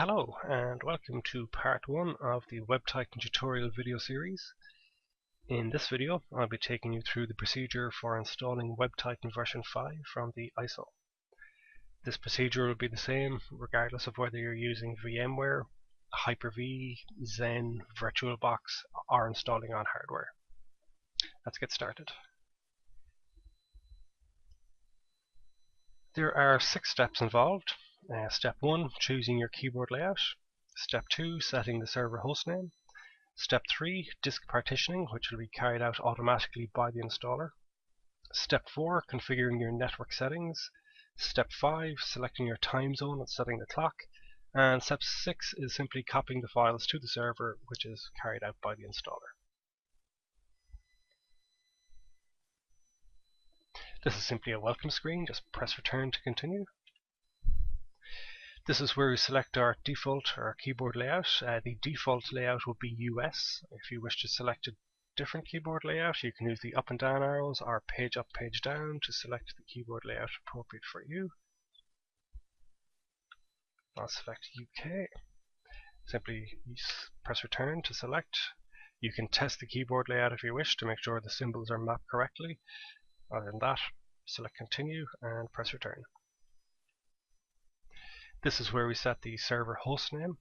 Hello and welcome to part 1 of the WebTitan tutorial video series. In this video I'll be taking you through the procedure for installing WebTitan version 5 from the ISO. This procedure will be the same regardless of whether you're using VMware, Hyper-V, Xen, VirtualBox or installing on hardware. Let's get started. There are 6 steps involved. Step 1, choosing your keyboard layout. Step 2, setting the server hostname. Step 3, disk partitioning, which will be carried out automatically by the installer. Step 4, configuring your network settings. Step 5, selecting your time zone and setting the clock. And step 6 is simply copying the files to the server, which is carried out by the installer. This is simply a welcome screen. Just press return to continue. This is where we select our default or keyboard layout. The default layout will be US. If you wish to select a different keyboard layout, you can use the up and down arrows or page up, page down to select the keyboard layout appropriate for you. I'll select UK. Simply press return to select. You can test the keyboard layout if you wish to make sure the symbols are mapped correctly. Other than that, select continue and press return. This is where we set the server hostname.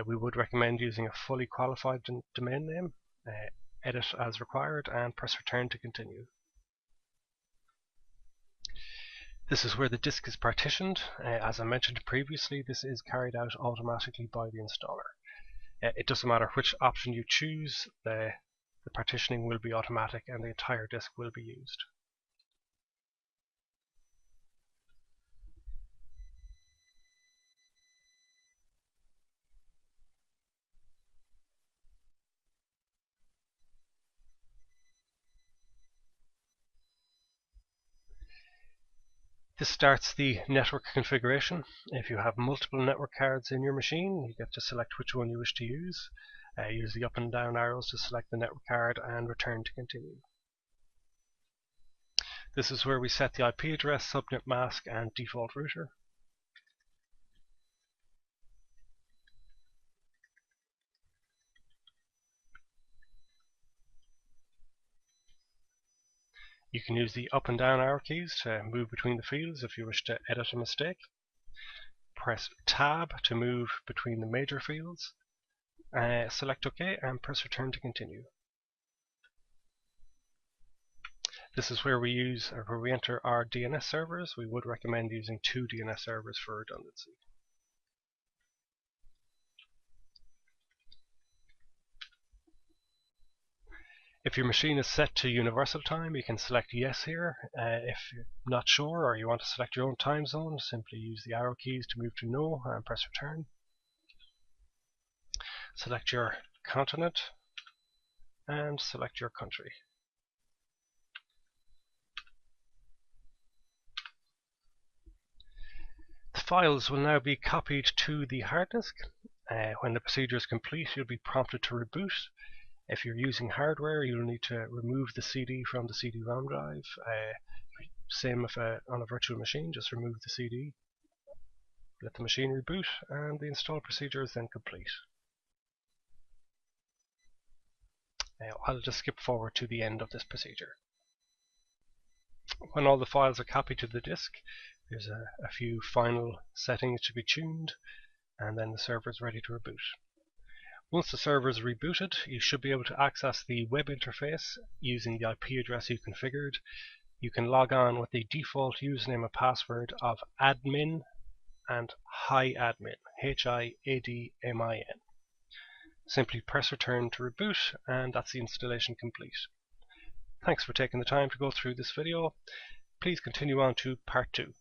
We would recommend using a fully qualified domain name. Edit as required and press return to continue. This is where the disk is partitioned. As I mentioned previously, this is carried out automatically by the installer. It doesn't matter which option you choose, the partitioning will be automatic and the entire disk will be used. This starts the network configuration. If you have multiple network cards in your machine, you get to select which one you wish to use. Use the up and down arrows to select the network card and return to continue. This is where we set the IP address, subnet mask and default router. You can use the up and down arrow keys to move between the fields if you wish to edit a mistake. Press Tab to move between the major fields. Select OK and press return to continue. This is where we enter our DNS servers. We would recommend using 2 DNS servers for redundancy. If your machine is set to universal time, you can select yes here. If you're not sure or you want to select your own time zone, simply use the arrow keys to move to no and press return. Select your continent and select your country. The files will now be copied to the hard disk. When the procedure is complete, you'll be prompted to reboot. If you're using hardware, you'll need to remove the CD from the CD-ROM drive. Same if on a virtual machine, just remove the CD, let the machine reboot, and the install procedure is then complete. I'll just skip forward to the end of this procedure. When all the files are copied to the disk, there's a few final settings to be tuned, and then the server is ready to reboot. Once the server is rebooted, you should be able to access the web interface using the IP address you configured. You can log on with the default username and password of admin and hiadmin, HIADMIN. Simply press return to reboot, and that's the installation complete. Thanks for taking the time to go through this video. Please continue on to part 2.